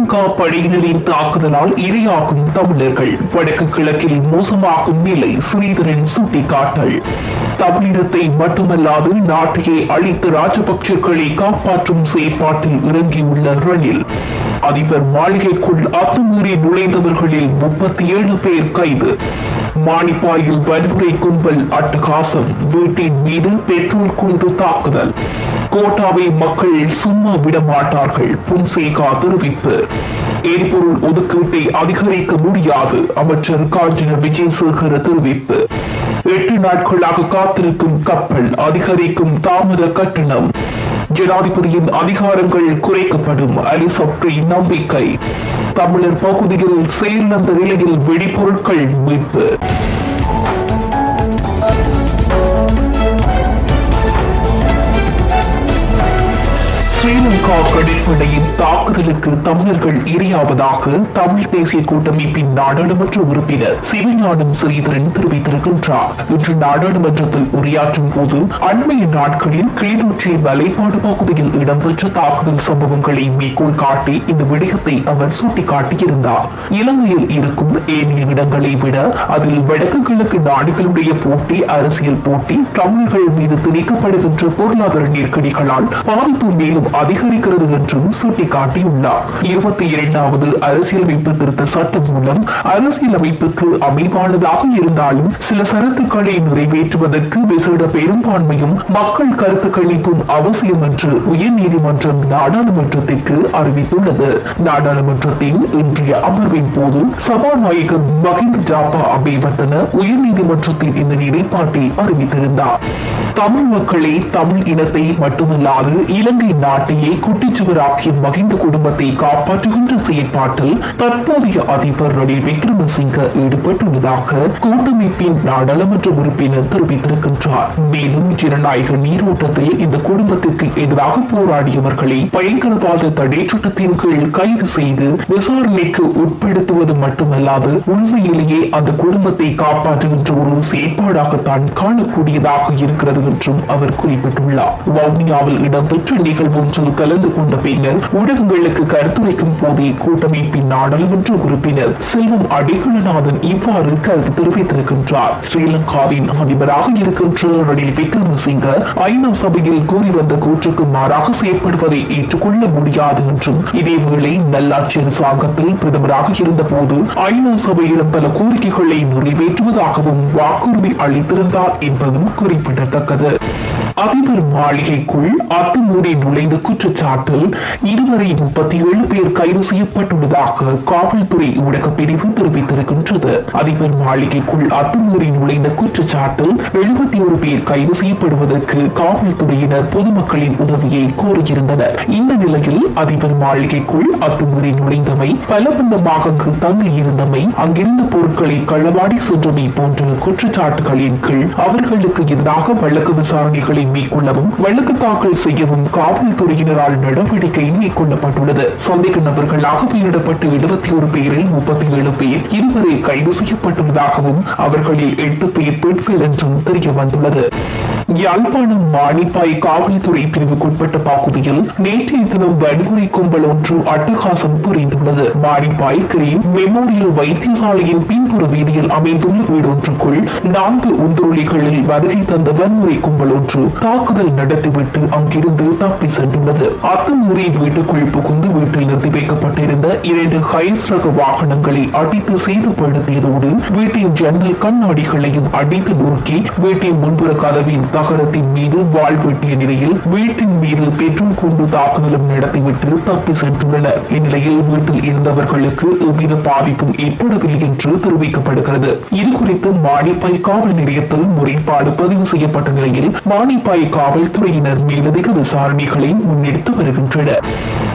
ஸ்ரீலங்கா படையினரின் தாக்குதலால் இரையாகும் தமிழர்கள். வடக்கு கிழக்கில் மோசமாகும் நிலை ஸ்ரீதரன் சுட்டிக்காட்டல். தமிழினத்தை மட்டுமல்லாது நாட்டையே அழித்த ராஜபக்சர்களை காப்பாற்றும் செயற்பாட்டில் இறங்கியுள்ள ரணில். அதிபர் மாளிகைக்குள் அத்துமீறி நுழைந்தவர்களில் 37 பேர் கைது. மானிப்பாயில் வன்முறை கும்பல் அட்டகாசம். வீட்டின் மீது பெட்ரோல் குண்டு தாக்குதல். கோட்டாவை மக்கள் சும்மா விட மாட்டார்கள். புன்சேகா தெரிவிப்பு. எரிபொருள் ஒதுக்கீட்டை அதிகரிக்க முடியாது. அமைச்சர் காஞ்சன விஜயசேகர தெரிவிப்பு. 8 நாட்களாக காத்திருக்கும் கப்பல் அதிகரிக்கும் தாமத கட்டணம். ஜனாதிபதியின் அதிகாரங்கள் குறைக்கப்படும். அலிசப்ரி நம்பிக்கை. தமிழர் பகுதியில் செயலிழந்த நிலையில் வெடிபொருட்கள் மீட்பு. ஸ்ரீலங்கா கடற்படையின் தாக்குதலுக்கு தமிழர்கள் இரையாவதாக தமிழ் தேசிய கூட்டமைப்பின் நாடாளுமன்ற உறுப்பினர் சிவஞானம் ஸ்ரீதரன் தெரிவித்திருக்கின்றார். இன்று நாடாளுமன்றத்தில் உரையாற்றும் போது அண்மைய நாட்களில் கிளிநொச்சி மலைப்பாடு பகுதியில் இடம்பெற்ற தாக்குதல் சம்பவங்களை மேற்கோள் காட்டி இந்த விடயத்தை அவர் சுட்டிக்காட்டியிருந்தார். இலங்கையில் இருக்கும் ஏனைய இடங்களை விட அதில் வடக்கு கிழக்கு நாடுகளுடைய போட்டி, அரசியல் போட்டி தமிழர்கள் மீது திணிக்கப்படுகின்ற பொருளாதார நெருக்கடிகளால் பாதிப்பு மேலும் அதிகரிக்கிறது என்றும் சுட்டிக்காட்டியுள்ளார். 22வது அரசியலமைப்பு திருத்த சட்டம் மூலம் அரசியலமைப்புக்கு அமைவானதாக இருந்தாலும் சில சரத்துக்களை நிறைவேற்றுவதற்கு விசேட பெரும்பான்மையும் மக்கள் கருத்து கணிப்பும் அவசியம் என்று உயர்நீதிமன்றம் நாடாளுமன்றத்திற்கு அறிவித்துள்ளது. நாடாளுமன்றத்தின் இன்றைய அமர்வின் போது சபாநாயகர் மஹிந்த ஜாபா அபேவர்தன உயர்நீதிமன்றத்தின் இந்த நிலைப்பாட்டை அறிவித்திருந்தார். தமிழ் மக்களை, தமிழ் இனத்தை மட்டுமல்லாது இலங்கை நாட்டையே குட்டிச்சுவராக்கிய மஹிந்த குடும்பத்தை காப்பாற்றுகின்ற செயற்பாட்டில் தற்போதைய அதிபர் ரணில் விக்ரமசிங்க ஈடுபட்டுள்ளதாக கூட்டமைப்பின் நாடாளுமன்ற உறுப்பினர் தெரிவித்திருக்கின்றார். மேலும் ஜனநாயக நீரோட்டத்தில் இந்த குடும்பத்திற்கு எதிராக போராடியவர்களை பயங்கரவாத தடை சட்டத்தின் கீழ் கைது செய்து விசாரணைக்கு உட்படுத்துவது மட்டுமல்லாது உண்மையிலேயே அந்த குடும்பத்தை காப்பாற்றுகின்ற ஒரு செயற்பாடாகத்தான் காணக்கூடியதாக இருக்கிறது என்றும் அவர் குறிப்பிட்டுள்ளார். வவுனியாவில் இடம்பெற்ற நிகழ்வு ஒன்றில் கலந்து கொண்ட பின்னர் ஊடகங்களுக்கு கருத்துரைக்கும் போதே கூட்டமைப்பின் நாடாளுமன்ற உறுப்பினர் செல்வம் அடிகளநாதன் இவ்வாறு கருத்து தெரிவித்திருக்கின்றார். ஸ்ரீலங்காவின் அதிபராக இருக்கின்ற ரணில் விக்ரமசிங்க ஐநா சபையில் கூறி வந்த கூற்றுக்கு மாறாக செயற்படுவதை ஏற்றுக்கொள்ள முடியாது என்றும், இதேவேளை நல்லாட்சி அரசாங்கத்தில் பிரதமராக இருந்த போது ஐநா சபையிடம் பல கோரிக்கைகளை நிறைவேற்றுவதாகவும் வாக்குறுதி அளித்திருந்தார் என்பதும் குறிப்பிடத்தக்கது. அதிபர் மாளிகைக்குள் அத்துமீறி நுழைந்த குற்றச்சாட்டில் இதுவரை 37 பேர் கைது செய்யப்பட்டுள்ளதாக காவல்துறை ஊடகப் பிரிவு தெரிவித்திருக்கின்றது. அதிபர் மாளிகைக்குள் அத்துமீறி நுழைந்த குற்றச்சாட்டில் 71 பேர் கைது செய்யப்படுவதற்கு காவல்துறையினர் பொதுமக்களின் உதவியை கோரியிருந்தனர். இந்த நிலையில் அதிபர் மாளிகைக்குள் அத்துமீறி நுழைந்தமை, பலவந்தமாக தங்கியிருந்தமை, அங்கிருந்த பொருட்களை களவாடி சென்றமை போன்ற குற்றச்சாட்டுகளின் கீழ் அவர்களுக்கு எதிராக வழக்கு விசாரணைகளை மேற்கொள்ளவும் வழக்கு தாக்கல் செய்யவும் காவல்துறையினரால் நடவடிக்கை மேற்கொள்ளப்பட்டுள்ளது. சந்தேக நபர்களாக பெயரிடப்பட்ட 71 பேரில் 37 பேர் இதுவரை கைது செய்யப்பட்டுள்ளதாகவும் அவர்களில் 8 பேர் பெண்கள் என்றும் தெரிய வந்துள்ளது. யாழ்ப்பாணம் மானிப்பாய் காவல்துறை பிரிவுக்குட்பட்ட பகுதியில் நேற்றைய தினம் வன்முறை கும்பல் ஒன்று அட்டகாசம் புரிந்துள்ளது. மானிப்பாய் கிரீம் மெமோரியல் வைத்தியசாலையின் பின்புற வீதியில் அமைந்துள்ள வீடொன்றுக்குள் 4 உந்துருளிகளில் வருகை தந்த வன்முறை கும்பல் ஒன்று தாக்குதல் நடத்திவிட்டு அங்கிருந்து தப்பி சென்றுள்ளது. அத்துமீறி வீட்டுக்குள் புகுந்து வீட்டில் நிறுத்தி வைக்கப்பட்டிருந்த 2 ஹைஸ் ரக வாகனங்களை அடித்து சேதப்படுத்தியதோடு வீட்டின் ஜன்னல் கண்ணாடிகளையும் அடித்து நொறுக்கி வீட்டின் முன்புற கதவின் தகரத்தின் மீது வாள் வெட்டிய நிலையில் வீட்டின் மீது பெட்ரோல் குண்டு தாக்குதலும் நடத்திவிட்டு தப்பி சென்றுள்ளனர். இந்நிலையில் வீட்டில் இருந்தவர்களுக்கு எவ்வித பாதிப்பும் ஏற்படவில்லை என்று தெரிவிக்கப்படுகிறது. இதுகுறித்து மானிப்பாய் காவல் நிலையத்தில் முறைப்பாடு பதிவு செய்யப்பட்ட நிலையில் மானிப்பாய் காவல்துறையினர் மேலதிக விசாரணைகளை முன்னெடுத்து வருகின்றனர்.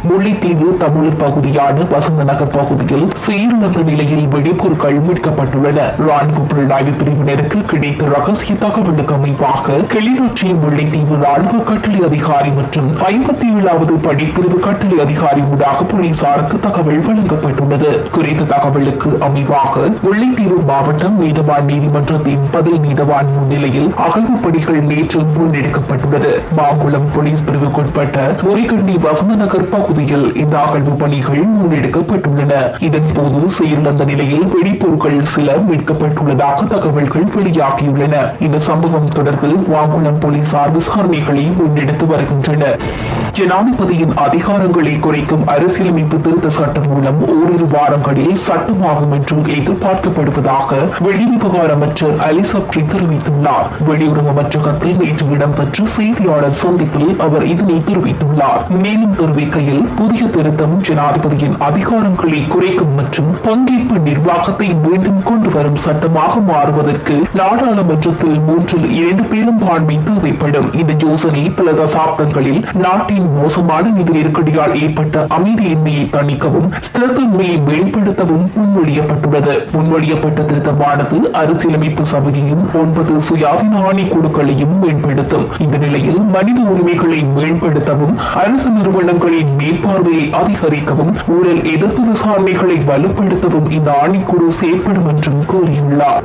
முல்லைத்தீவு தமிழர் பகுதியான வசந்த நகர் பகுதியில் செயலிழந்த நிலையில் வெடிபொருட்கள் மீட்கப்பட்டுள்ளன. ராணுவ புலனாய்வு பிரிவினருக்கு கிடைத்த ரகசிய தகவலுக்கு அமைவாக கிளிநொச்சி முல்லைத்தீவு ராணுவ கட்டளை அதிகாரி மற்றும் 57வது படைப்பிரிவு கட்டளை அதிகாரி ஊடாக போலீசாருக்கு தகவல் வழங்கப்பட்டுள்ளது. குறித்த தகவலுக்கு அமைவாக முல்லைத்தீவு மாவட்டம் நீதவான் நீதிமன்றத்தின் பதில் நீதவான் முன்னிலையில் அகழ்வு பணிகள் நேற்று முன்னெடுக்கப்பட்டுள்ளது. மாங்குளம் போலீஸ் பிரிவுக்குட்பட்ட முறிகண்டி வசந்த நகர் பகுதியில் இந்த அகழ்வு பணிகள் முன்னெடுக்கப்பட்டுள்ளன. இதன்போது செயலிழந்த நிலையில் வெடிப்பொருட்கள் சில மீட்கப்பட்டுள்ளதாக தகவல்கள் வெளியாகியுள்ளன. இந்த சம்பவம் தொடர்பில் வாங்குளம் போலீசார் விசாரணைகளை முன்னெடுத்து வருகின்றனர். ஜனாதிபதியின் அதிகாரங்களை குறைக்கும் அரசியலமைப்பு திருத்த சட்டம் மூலம் ஓரிரு வாரங்களில் சட்டமாகும் என்று எதிர்பார்க்கப்படுவதாக வெளிவிவகார அமைச்சர் அலி சப்ரி தெரிவித்துள்ளார். வெளியுறவு அமைச்சகத்தில் நேற்று இடம்பெற்ற செய்தியாளர் சந்திப்பில் அவர் இதனை தெரிவித்துள்ளார். மேலும் தெரிவிக்கையில், புதிய திருத்தம் ஜனாதிபதியின் அதிகாரங்களை குறைக்கும் மற்றும் பங்கேற்பு நிர்வாகத்தை மீண்டும் கொண்டு வரும் சட்டமாக மாறுவதற்கு நாடாளுமன்றத்தில் 3/2 பெரும்பான்மை தேவைப்படும். இந்த யோசனை பல தசாப்தங்களில் நாட்டின் மோசமான நிதி நெருக்கடியால் ஏற்பட்ட அமைதியின்மையை தணிக்கவும் ஸ்திரத்தன்மையை மேம்படுத்தவும் முன்மொழியப்பட்டுள்ளது. முன்மொழியப்பட்ட திருத்தமானது அரசியலமைப்பு சபையையும் 9 சுயாதீன ஆணைக்குழுக்களையும் மேம்படுத்தும். இந்த நிலையில் மனித உரிமைகளை மேம்படுத்தவும் அரசு நிறுவனங்களின் மேற்பார்வையை அதிகரிக்கவும் ஊழல் எதிர்ப்பு விசாரணைகளை வலுப்படுத்தவும் இந்த ஆணைக்குழு செயற்படும் என்றும் கூறியுள்ளார்.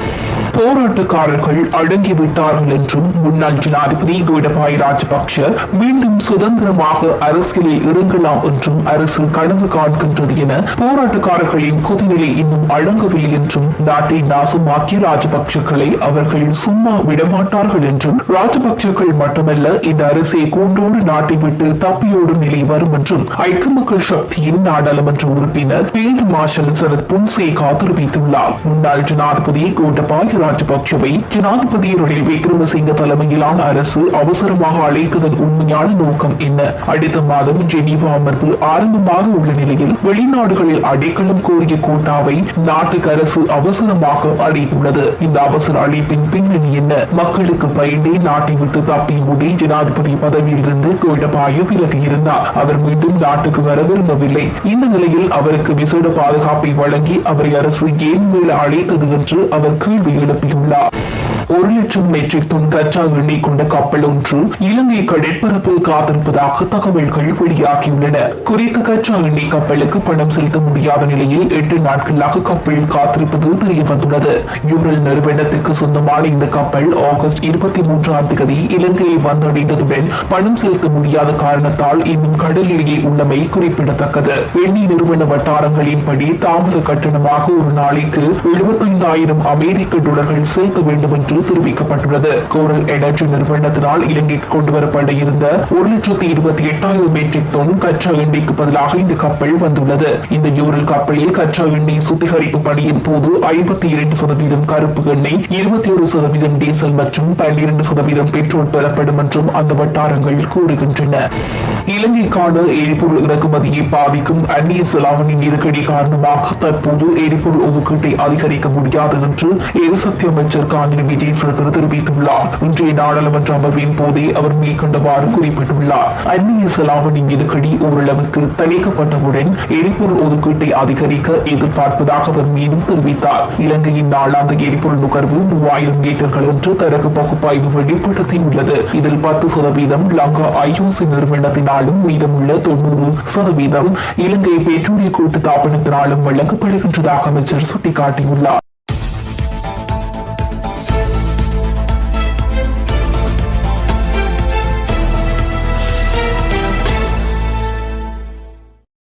போராட்டக்காரர்கள் அடங்கிவிட்டார்கள் என்றும் முன்னாள் ஜனாதிபதி கோடபாய ராஜபக்ஷ மீண்டும் சுதந்திரமாக அரசியலில் இறங்கலாம் என்றும் அரசு கனவு காண்கின்றது என போராட்டக்காரர்களின் கொதிநிலை இன்னும் அடங்கவில்லை என்றும் நாட்டை நாசமாக்கிய ராஜபக்ஷக்களை அவர்கள் சும்மா விடமாட்டார்கள் என்றும் ராஜபக்ஷக்கள் மட்டுமல்ல இந்த அரசை கூண்டோடு நாட்டை விட்டு தப்பியோடும் நிலை வரும் என்றும் ஐக்கிய மக்கள் சக்தியின் நாடாளுமன்ற உறுப்பினர் பீல்ட் மார்ஷல் சரத் பொன்சேகா தெரிவித்துள்ளார். முன்னாள் ஜனாதிபதி கோட்டபாய ராஜபக்ஷவை ஜனாதிபதி ரணில் விக்ரமசிங்க தலைமையிலான அரசு அவசரமாக அழைத்ததன் உண்மையான நோக்கம் என்ன? அடுத்த மாதம் ஜெனீவா அமர்வு ஆரம்பமாக உள்ள நிலையில் வெளிநாடுகளில் அடைக்கலம் கோரிய கோட்டாவை நாட்டுக்கு அரசு அவசரமாக அழைத்துள்ளது. இந்த அவசர அழைப்பின் பின்னணி என்ன? மக்களுக்கு பயந்தே நாட்டை விட்டு தப்பியுடைய ஜனாதிபதி பதவியிலிருந்து கோட்டபாய விலகியிருந்தார். அவர் மீண்டும் நாட்டுக்கு வர விரும்பவில்லை. இந்த நிலையில் அவருக்கு விசேட பாதுகாப்பை வழங்கி அவரை அரசு ஏன் மேல அழைத்தது என்று அவர் கேள்வி எழுப்பியுள்ளார். 1,00,000 மெட்ரிக் டன் கச்சா எண்ணெய் கொண்ட கப்பல் ஒன்று இலங்கை கடற்பரப்பில் காத்திருப்பதாக தகவல்கள் வெளியாகியுள்ளன. குறித்த கச்சா எண்ணெய் கப்பலுக்கு பணம் செலுத்த முடியாத நிலையில் 8 நாட்களாக கப்பல் காத்திருப்பது தெரியவந்துள்ளது. யூரல் நிறுவனத்திற்கு சொந்தமான இந்த கப்பல் ஆகஸ்ட் 23ஆம் தேதி இலங்கையை வந்தடைந்ததுடன் பணம் செலுத்த முடியாத காரணத்தால் இன்னும் கடலிலேயே உள்ளமை குறிப்பிடத்தக்கது. எண்ணெய் நிறுவன வட்டாரங்களின்படி தாமத கட்டணமாக ஒரு நாளைக்கு 75,000 அமெரிக்க டாலர்கள் செலுத்த வேண்டும் என்று தெரிவிக்கப்பட்டுள்ளது. கோரல் எனர்ஜி நிறுவனத்தினால் இலங்கைக்கு கொண்டுவரப்பட இருந்த 1,28,000 மெட்ரிக் டன் கச்சா எண்ணெய்க்கு பதிலாக இந்த கப்பல் வந்துள்ளது. இந்த யூரல் கப்பலில் கச்சா எண்ணெய் சுத்திகரிப்பு பணியின் போது 52% கருப்பு எண்ணெய், 21% டீசல் மற்றும் 12% பெட்ரோல் பெறப்படும் என்றும் அந்த வட்டாரங்கள் கூறுகின்றன. இலங்கைக்கான எரிபொருள் இறக்குமதியை பாதிக்கும் அந்நிய செலாவணி நெருக்கடி காரணமாக தற்போது எரிபொருள் ஒதுக்கீட்டை அதிகரிக்க முடியாது என்று எரிசக்தி அமைச்சர் காந்தினி விஜயசேகர் தெரிவித்துள்ளார். இன்றைய நாடாளுமன்ற அமர்வின் போதே அவர் மேற்கொண்டவாறு குறிப்பிட்டுள்ளார். அந்நிய செலாவணி நெருக்கடி ஓரளவுக்கு தணிக்கப்பட்டவுடன் எரிபொருள் ஒதுக்கீட்டை அதிகரிக்க எதிர்பார்ப்பதாக அவர் மீண்டும் தெரிவித்தார். இலங்கையின் நாளாந்த எரிபொருள் நுகர்வு 3000 லிட்டர்கள் என்று தரகு பகுப்பாய்வு வெளிப்படுத்தியுள்ளது. இதில் 10% லங்கா ஐஓசி நிறுவனத்தினாலும் மீதமுள்ள 90% இலங்கை பெட்ரோலிய கூட்டு தாபனத்தினாலும் வழங்கப்படுகின்றதாக அமைச்சர் சுட்டிக்காட்டியுள்ளார்.